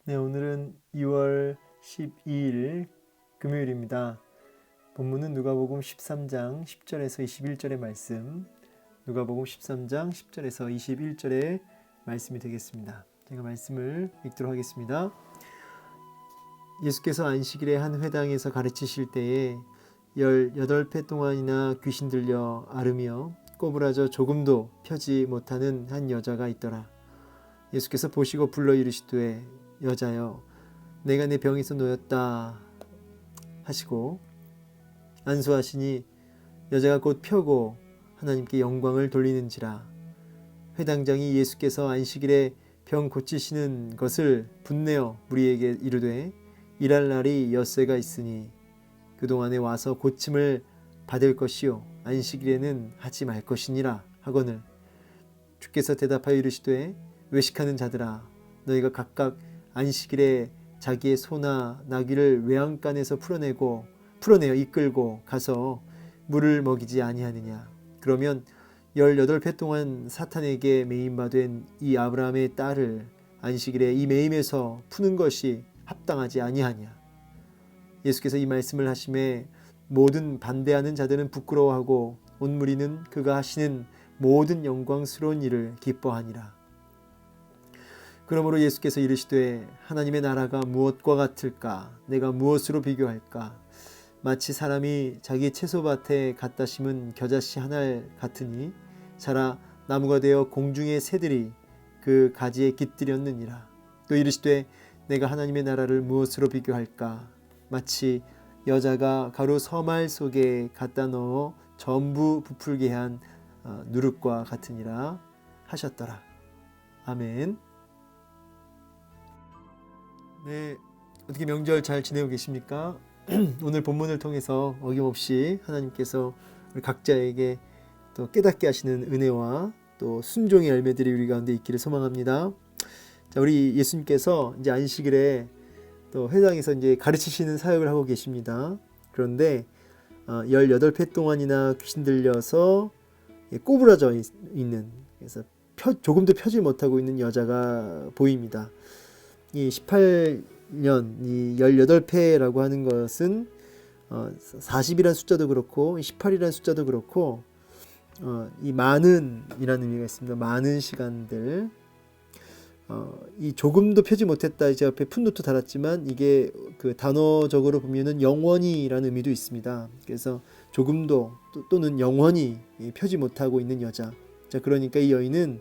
네, 오늘은 2월 12일 금요일입니다. 본문은 누가복음 13장 10절에서 21절의 말씀, 누가복음 13장 10절에서 21절의 말씀이 되겠습니다. 제가 말씀을 읽도록 하겠습니다. 예수께서 안식일에 한 회당에서 가르치실 때에 18배 동안이나 귀신 들려 앓으며 꼬부라져 조금도 펴지 못하는 한 여자가 있더라. 예수께서 보시고 불러 이르시되 여자여 내가 내 병에서 놓였다 하시고 안수하시니 여자가 곧 펴고 하나님께 영광을 돌리는지라. 회당장이 예수께서 안식일에 병 고치시는 것을 분내어 무리에게 이르되 일할 날이 엿새가 있으니 그동안에 와서 고침을 받을 것이요 안식일에는 하지 말 것이니라 하거늘 주께서 대답하여 이르시되 외식하는 자들아 너희가 각각 안식일에 자기의 소나 나귀를 외양간에서 풀어내어 이끌고 가서 물을 먹이지 아니하느냐. 그러면 18배 동안 사탄에게 매임받은 이 아브라함의 딸을 안식일에 이 매임에서 푸는 것이 합당하지 아니하냐. 예수께서 이 말씀을 하심에 모든 반대하는 자들은 부끄러워하고 온 무리는 그가 하시는 모든 영광스러운 일을 기뻐하니라. 그러므로 예수께서 이르시되 하나님의 나라가 무엇과 같을까? 내가 무엇으로 비교할까? 마치 사람이 자기 채소밭에 갖다 심은 겨자씨 하나를 같으니 자라 나무가 되어 공중의 새들이 그 가지에 깃들였느니라. 또 이르시되 내가 하나님의 나라를 무엇으로 비교할까? 마치 여자가 가루 서말 속에 갖다 넣어 전부 부풀게 한 누룩과 같으니라 하셨더라. 아멘. 네, 어떻게 명절 잘 지내고 계십니까? 오늘 본문을 통해서 어김없이 하나님께서 우리 각자에게 또 깨닫게 하시는 은혜와 또 순종의 열매들이 우리 가운데 있기를 소망합니다. 자, 우리 예수님께서 이제 안식일에 또 회당에서 이제 가르치시는 사역을 하고 계십니다. 그런데 18회 동안이나 귀신 들려서 꼬부라져 있는, 그래서 조금도 펴지 못하고 있는 여자가 보입니다. 이 18년, 이 18회라고 하는 것은 40이라는 숫자도 그렇고 18이라는 숫자도 그렇고 이 많은 이라는 의미가 있습니다. 많은 시간들, 이 조금도 펴지 못했다, 이제 앞에 풋노트 달았지만 이게 그 단어적으로 보면은 영원히라는 의미도 있습니다. 그래서 조금도 또는 영원히 펴지 못하고 있는 여자. 자, 그러니까 이 여인은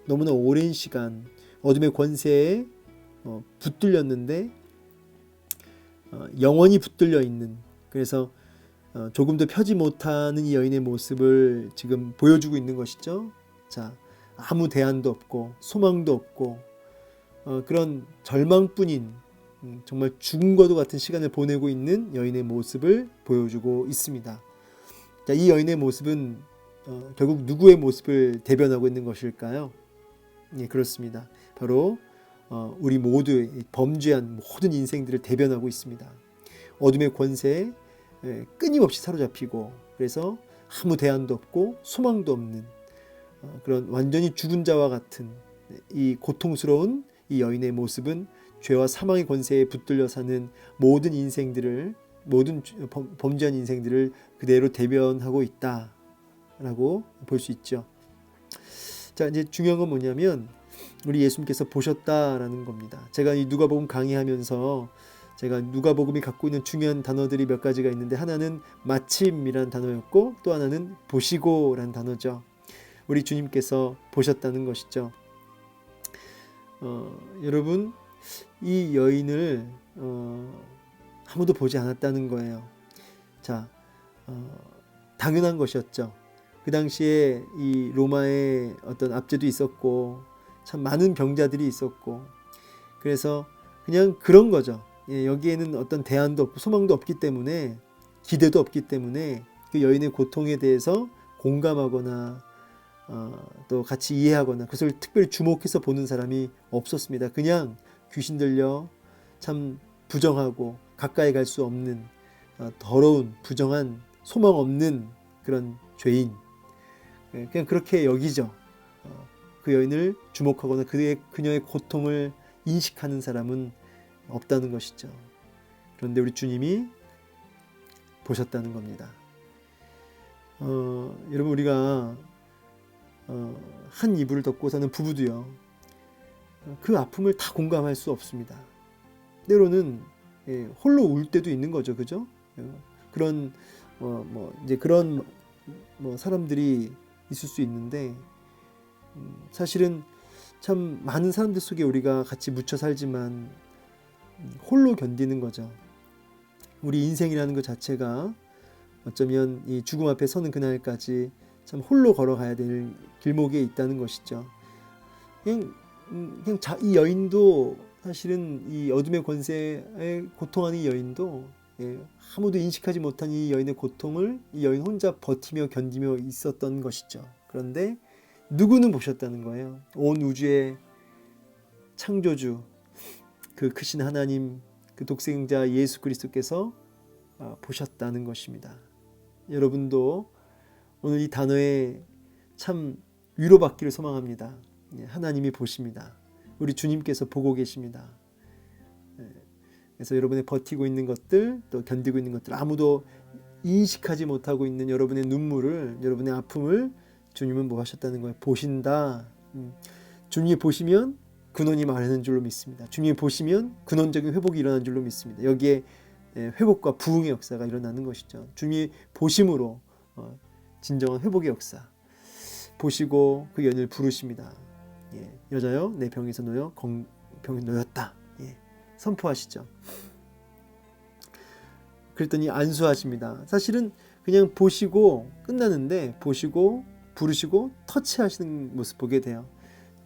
너무나 오랜 시간 어둠의 권세에 붙들렸는데 영원히 붙들려 있는, 그래서 조금도 펴지 못하는 이 여인의 모습을 지금 보여주고 있는 것이죠. 자, 아무 대안도 없고 소망도 없고 그런 절망뿐인 정말 죽은 것도 같은 시간을 보내고 있는 여인의 모습을 보여주고 있습니다. 자, 이 여인의 모습은 결국 누구의 모습을 대변하고 있는 것일까요? 예, 그렇습니다. 바로 우리 모두의 범죄한 모든 인생들을 대변하고 있습니다. 어둠의 권세에 끊임없이 사로잡히고, 그래서 아무 대안도 없고 소망도 없는 그런 완전히 죽은 자와 같은 이 고통스러운 이 여인의 모습은 죄와 사망의 권세에 붙들려 사는 모든 인생들을, 모든 범죄한 인생들을 그대로 대변하고 있다라고 볼 수 있죠. 자, 이제 중요한 건 뭐냐면 우리 예수님께서 보셨다라는 겁니다. 제가 이 누가복음 강의하면서 제가 누가복음이 갖고 있는 중요한 단어들이 몇 가지가 있는데, 하나는 마침이라는 단어였고 또 하나는 보시고라는 단어죠. 우리 주님께서 보셨다는 것이죠. 여러분, 이 여인을 아무도 보지 않았다는 거예요. 자, 당연한 것이었죠. 그 당시에 이 로마의 어떤 압제도 있었고 참 많은 병자들이 있었고, 그래서 그냥 그런 거죠. 여기에는 어떤 대안도 없고 소망도 없기 때문에, 기대도 없기 때문에 그 여인의 고통에 대해서 공감하거나 또 같이 이해하거나 그것을 특별히 주목해서 보는 사람이 없었습니다. 그냥 귀신 들려 참 부정하고 가까이 갈 수 없는 더러운 부정한 소망 없는 그런 죄인, 그냥 그렇게 여기죠. 그 여인을 주목하거나 그녀의 고통을 인식하는 사람은 없다는 것이죠. 그런데 우리 주님이 보셨다는 겁니다. 여러분, 우리가 한 이불을 덮고 사는 부부도요, 그 아픔을 다 공감할 수 없습니다. 때로는 홀로 울 때도 있는 거죠, 그죠? 그런 이제 그런 사람들이 있을 수 있는데, 사실은 참 많은 사람들 속에 우리가 같이 묻혀 살지만 홀로 견디는 거죠. 우리 인생이라는 것 자체가 어쩌면 이 죽음 앞에 서는 그날까지 참 홀로 걸어가야 될 길목에 있다는 것이죠. 그냥 이 여인도 사실은 이 어둠의 권세에 고통하는 이 여인도 아무도 인식하지 못한 이 여인의 고통을 이 여인 혼자 버티며 견디며 있었던 것이죠. 그런데 누구는 보셨다는 거예요. 온 우주의 창조주, 그 크신 하나님, 그 독생자 예수 그리스도께서 보셨다는 것입니다. 여러분도 오늘 이 단어에 참 위로받기를 소망합니다. 하나님이 보십니다. 우리 주님께서 보고 계십니다. 그래서 여러분의 버티고 있는 것들, 또 견디고 있는 것들, 아무도 인식하지 못하고 있는 여러분의 눈물을, 여러분의 아픔을 주님은 뭐 하셨다는 거예요? 보신다. 주님이 보시면 근원이 마련한 줄로 믿습니다. 주님이 보시면 근원적인 회복이 일어난 줄로 믿습니다. 여기에 회복과 부흥의 역사가 일어나는 것이죠. 주님이 보심으로 진정한 회복의 역사, 보시고 그 여인을 부르십니다. 여자여, 내 병에서 놓여 병이 놓였다. 선포하시죠. 그랬더니 안수하십니다. 사실은 그냥 보시고 끝나는데, 보시고 부르시고 터치하시는 모습 보게 돼요.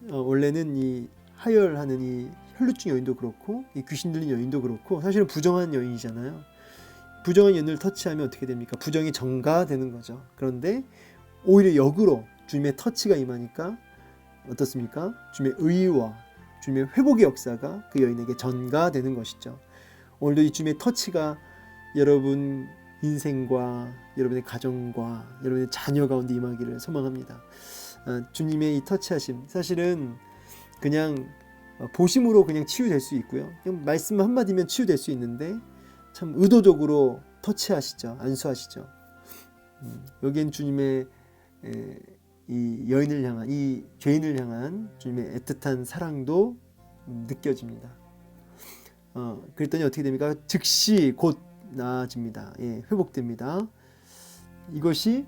원래는 이 하혈하는 이 혈루증 여인도 그렇고, 이 귀신 들린 여인도 그렇고, 사실은 부정한 여인이잖아요. 부정한 여인을 터치하면 어떻게 됩니까? 부정이 전가되는 거죠. 그런데 오히려 역으로 주님의 터치가 임하니까 어떻습니까? 주님의 의와 주님의 회복의 역사가 그 여인에게 전가되는 것이죠. 오늘도 이 주님의 터치가 여러분 인생과 여러분의 가정과 여러분의 자녀 가운데 임하기를 소망합니다. 주님의 이 터치하심, 사실은 그냥 보심으로 그냥 치유될 수 있고요. 그냥 말씀 한마디면 치유될 수 있는데, 참 의도적으로 터치하시죠. 안수하시죠. 여기엔 주님의 이 여인을 향한, 이 죄인을 향한 주님의 애틋한 사랑도 느껴집니다. 그랬더니 어떻게 됩니까? 즉시 곧 나아집니다. 회복됩니다. 이것이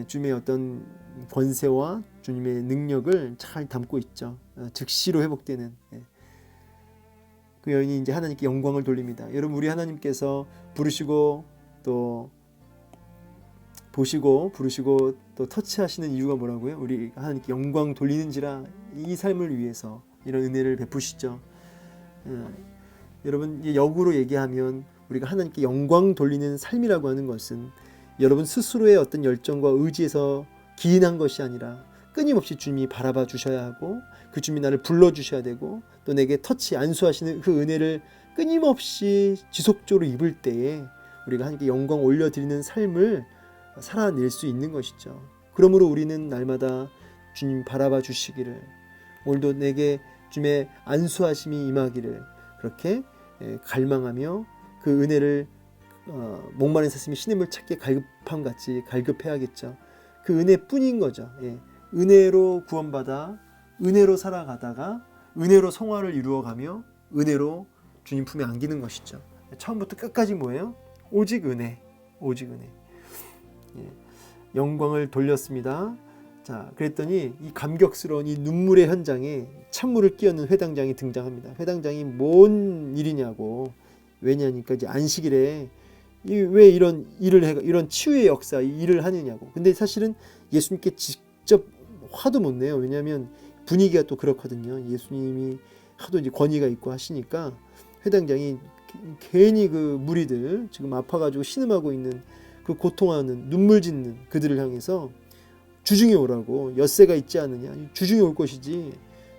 주님의 어떤 권세와 주님의 능력을 잘 담고 있죠. 즉시로 회복되는. 그 여인이 이제 하나님께 영광을 돌립니다. 여러분, 우리 하나님께서 부르시고 또 보시고 부르시고 또 터치하시는 이유가 뭐라고요? 우리 하나님께 영광 돌리는지라, 이 삶을 위해서 이런 은혜를 베푸시죠. 여러분, 역으로 얘기하면 우리가 하나님께 영광 돌리는 삶이라고 하는 것은 여러분 스스로의 어떤 열정과 의지에서 기인한 것이 아니라 끊임없이 주님이 바라봐 주셔야 하고, 그 주님이 나를 불러주셔야 되고, 또 내게 터치 안수하시는 그 은혜를 끊임없이 지속적으로 입을 때에 우리가 하나님께 영광 올려드리는 삶을 살아낼 수 있는 것이죠. 그러므로 우리는 날마다 주님 바라봐 주시기를, 오늘도 내게 주님의 안수하심이 임하기를 그렇게 갈망하며 그 은혜를 목마른 사슴이 시냇물 찾기에 갈급함같이 갈급해야겠죠. 그 은혜뿐인 거죠. 은혜로 구원받아 은혜로 살아가다가 은혜로 성화를 이루어가며 은혜로 주님 품에 안기는 것이죠. 처음부터 끝까지 뭐예요? 오직 은혜, 오직 은혜. 영광을 돌렸습니다. 자, 그랬더니 이 감격스러운 이 눈물의 현장에 찬물을 끼얹는 회당장이 등장합니다. 회당장이 뭔 일이냐고. 왜냐니까 이제 안식일에 왜 이런 일을 해, 이런 치유의 역사, 이 일을 하느냐고. 근데 사실은 예수님께 직접 화도 못 내요. 왜냐하면 분위기가 또 그렇거든요. 예수님이 하도 이제 권위가 있고 하시니까 회당장이 괜히 그 무리들 지금 아파가지고 신음하고 있는 그 고통하는 눈물 짓는 그들을 향해서 주중에 오라고, 엿새가 있지 않느냐, 주중에 올 것이지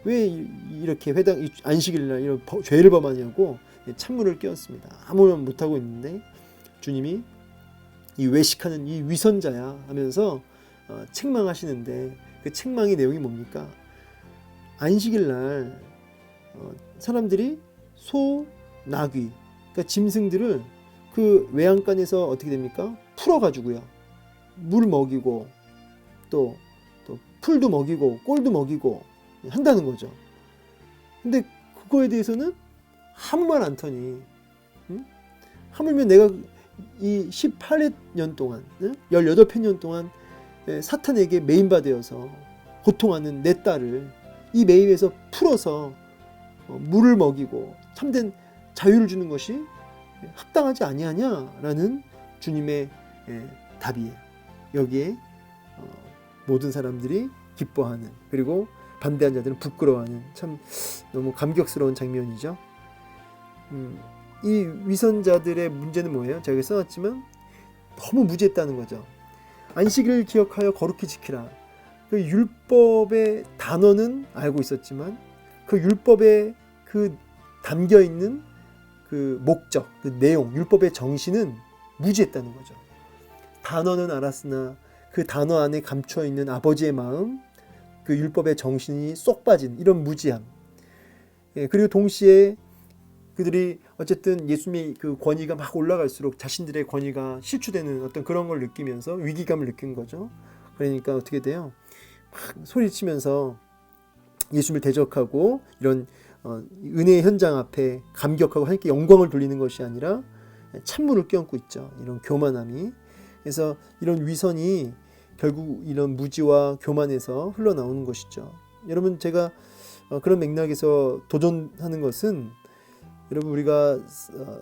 왜 이렇게 회당 안식일날 이런 죄를 범하냐고 찬물을 끼얹습니다. 아무 말 못하고 있는데 주님이 이 외식하는 이 위선자야 하면서 책망하시는데, 그 책망의 내용이 뭡니까? 안식일날 사람들이 소 나귀, 그러니까 짐승들을 그 외양간에서 어떻게 됩니까? 풀어가지고요. 물 먹이고 또 풀도 먹이고 꼴도 먹이고 한다는 거죠. 근데 그거에 대해서는 아무 말 안 터니. 응? 하물며 내가 이 18년 동안 18년 동안 사탄에게 매인바되어서 고통하는 내 딸을 이 매임에서 풀어서 물을 먹이고 참된 자유를 주는 것이 합당하지 아니하냐라는 주님의 답이에요. 여기에 모든 사람들이 기뻐하는, 그리고 반대한 자들은 부끄러워하는, 참 너무 감격스러운 장면이죠. 이 위선자들의 문제는 뭐예요? 제가 써놨지만 너무 무지했다는 거죠. 안식일을 기억하여 거룩히 지키라. 그 율법의 단어는 알고 있었지만 그 율법에 그 담겨 있는 그 목적, 그 내용, 율법의 정신은 무지했다는 거죠. 단어는 알았으나 그 단어 안에 감춰 있는 아버지의 마음, 그 율법의 정신이 쏙 빠진 이런 무지함. 그리고 동시에 그들이 어쨌든 예수님의 그 권위가 막 올라갈수록 자신들의 권위가 실추되는 어떤 그런 걸 느끼면서 위기감을 느낀 거죠. 그러니까 어떻게 돼요? 막 소리치면서 예수님을 대적하고 이런 은혜의 현장 앞에 감격하고 하나님께 영광을 돌리는 것이 아니라 찬물을 껴안고 있죠. 이런 교만함이. 그래서 이런 위선이 결국 이런 무지와 교만에서 흘러나오는 것이죠. 여러분, 제가 그런 맥락에서 도전하는 것은, 여러분, 우리가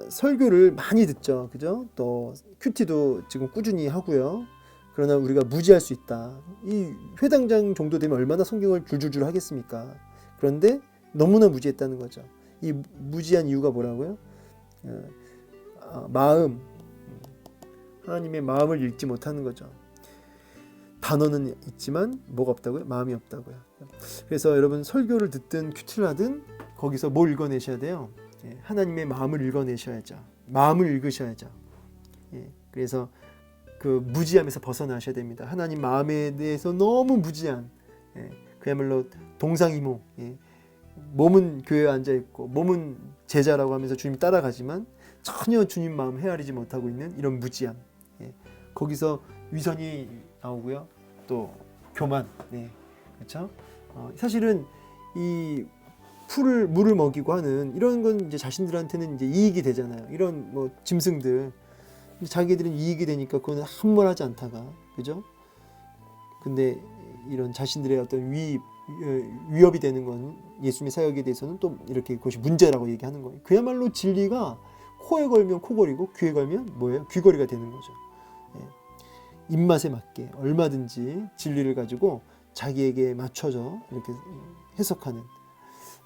설교를 많이 듣죠. 그죠? 또 큐티도 지금 꾸준히 하고요. 그러나 우리가 무지할 수 있다. 이 회당장 정도 되면 얼마나 성경을 줄줄줄 하겠습니까? 그런데 너무나 무지했다는 거죠. 이 무지한 이유가 뭐라고요? 마음, 하나님의 마음을 읽지 못하는 거죠. 단어는 있지만 뭐가 없다고요? 마음이 없다고요. 그래서 여러분, 설교를 듣든 큐티를 하든 거기서 뭘 읽어내셔야 돼요? 하나님의 마음을 읽어내셔야죠. 마음을 읽으셔야죠. 그래서 그 무지함에서 벗어나셔야 됩니다. 하나님 마음에 대해서 너무 무지한, 그야말로 동상이몽, 몸은 교회에 앉아있고 몸은 제자라고 하면서 주님 따라가지만 전혀 주님 마음 헤아리지 못하고 있는 이런 무지함, 거기서 위선이 나오고요. 또 교만, 그렇죠? 사실은 이 물을 먹이고 하는 이런 건 이제 자신들한테는 이제 이익이 되잖아요. 이런 뭐 짐승들, 자기들은 이익이 되니까 그건 아무 말 하지 않다가, 그죠? 근데 이런 자신들의 어떤 위협이 되는 건 예수님의 사역에 대해서는 또 이렇게 그것이 문제라고 얘기하는 거예요. 그야말로 진리가 코에 걸면 코걸이고 귀에 걸면 뭐예요? 귀걸이가 되는 거죠. 입맛에 맞게 얼마든지 진리를 가지고 자기에게 맞춰져 이렇게 해석하는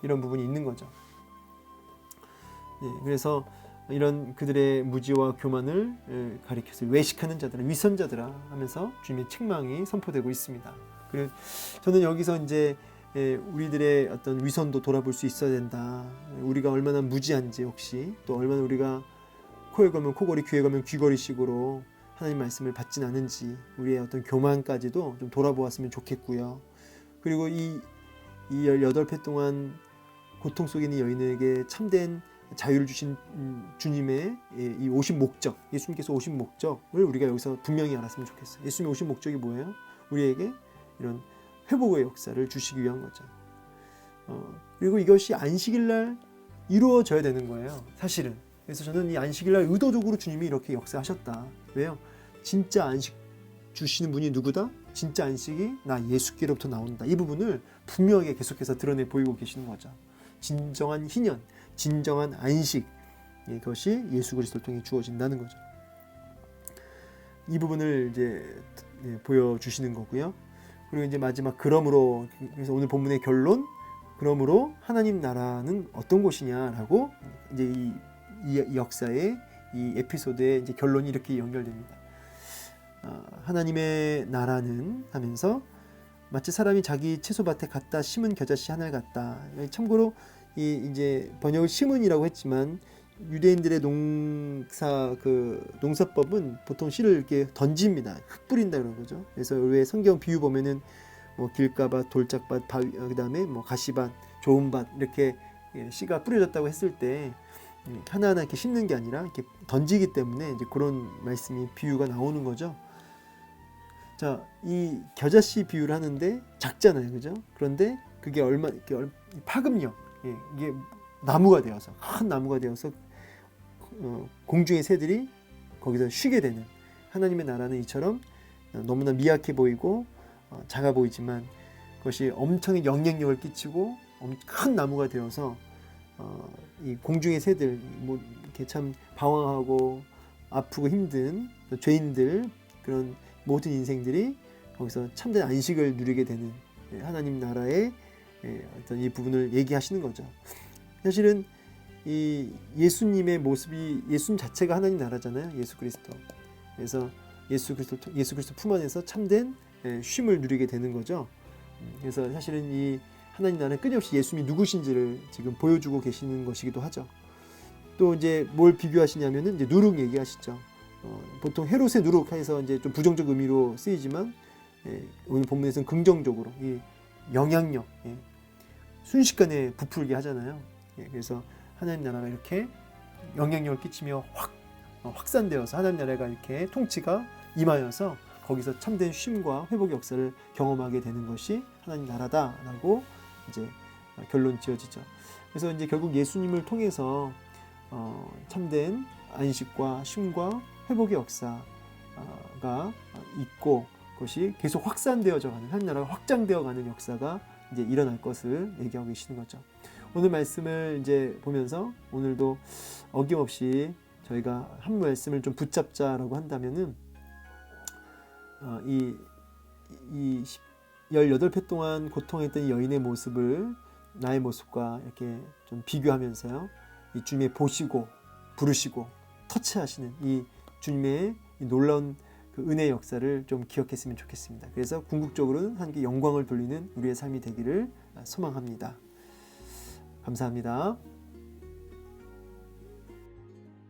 이런 부분이 있는 거죠. 그래서 이런 그들의 무지와 교만을 가리켜서 외식하는 자들아, 위선자들아 하면서 주님의 책망이 선포되고 있습니다. 그리고 저는 여기서 이제 우리들의 어떤 위선도 돌아볼 수 있어야 된다. 우리가 얼마나 무지한지, 혹시 또 얼마나 우리가 코에 걸면 코걸이, 귀에 걸면 귀걸이식으로 하나님 말씀을 받진 않은지, 우리의 어떤 교만까지도 좀 돌아보았으면 좋겠고요. 그리고 이 18회 동안 고통 속에 있는 여인에게 참된 자유를 주신 주님의 이 오신 목적, 예수님께서 오신 목적을 우리가 여기서 분명히 알았으면 좋겠어요. 예수님이 오신 목적이 뭐예요? 우리에게 이런 회복의 역사를 주시기 위한 거죠. 그리고 이것이 안식일날 이루어져야 되는 거예요, 사실은. 그래서 저는 이 안식일날 의도적으로 주님이 이렇게 역사하셨다. 왜요? 진짜 안식 주시는 분이 누구다? 진짜 안식이 나 예수께로부터 나온다. 이 부분을 분명하게 계속해서 드러내 보이고 계시는 거죠. 진정한 희년, 진정한 안식, 그것이 예수 그리스도를 통해 주어진다는 거죠. 이 부분을 이제 보여주시는 거고요. 그리고 이제 마지막 그러므로, 그래서 오늘 본문의 결론, 그러므로 하나님 나라는 어떤 곳이냐라고 이제 이 역사의 이 에피소드의 이제 결론이 이렇게 연결됩니다. 하나님의 나라는 하면서 마치 사람이 자기 채소밭에 갖다 심은 겨자씨 하나를 갖다. 참고로 이제 번역을 심은이라고 했지만 유대인들의 농사법은 보통 씨를 이렇게 던집니다. 흙 뿌린다 그런 거죠. 그래서 왜 성경 비유 보면은 뭐 길가밭, 돌짝밭, 바위, 그다음에 뭐 가시밭, 좋은 밭 이렇게 씨가 뿌려졌다고 했을 때 하나하나 이렇게 심는 게 아니라 이렇게 던지기 때문에 이제 그런 말씀이 비유가 나오는 거죠. 자, 이 겨자씨 비유를 하는데 작잖아요, 그죠? 그런데 그게 파급력, 이게 나무가 되어서 큰 나무가 되어서 공중의 새들이 거기서 쉬게 되는, 하나님의 나라는 이처럼 너무나 미약해 보이고 작아 보이지만 그것이 엄청난 영향력을 끼치고 큰 나무가 되어서 이 공중의 새들, 뭐 이렇게 참 방황하고 아프고 힘든 죄인들, 그런 모든 인생들이 거기서 참된 안식을 누리게 되는 하나님 나라의 어떤 이 부분을 얘기하시는 거죠. 사실은 이 예수님의 모습이, 예수님 자체가 하나님 나라잖아요. 예수 그리스도. 그래서 예수 그리스도 품 안에서 참된 쉼을 누리게 되는 거죠. 그래서 사실은 이 하나님 나라는 끊임없이 예수님이 누구신지를 지금 보여주고 계시는 것이기도 하죠. 또 이제 뭘 비교하시냐면은 이제 누룩 얘기하시죠. 보통 헤롯의 누룩해서 이제 좀 부정적 의미로 쓰이지만 오늘 본문에서는 긍정적으로 이 영향력, 순식간에 부풀게 하잖아요. 그래서 하나님 나라가 이렇게 영향력을 끼치며 확산되어서 하나님 나라가 이렇게 통치가 임하여서 거기서 참된 쉼과 회복의 역사를 경험하게 되는 것이 하나님 나라다라고 이제 결론 지어지죠. 그래서 이제 결국 예수님을 통해서 참된 안식과 쉼과 회복의 역사가 있고 그것이 계속 확산되어져 가는, 하나님 나라가 확장되어 가는 역사가 이제 일어날 것을 얘기하고 계시는 거죠. 오늘 말씀을 이제 보면서 오늘도 어김없이 저희가 한 말씀을 좀 붙잡자라고 한다면은 이 18회 동안 고통했던 이 여인의 모습을 나의 모습과 이렇게 좀 비교하면서요, 이 주님의 보시고 부르시고 터치하시는 이 주님의 이 놀라운 그 은혜의 역사를 좀 기억했으면 좋겠습니다. 그래서 궁극적으로는 하나님께 영광을 돌리는 우리의 삶이 되기를 소망합니다. 감사합니다.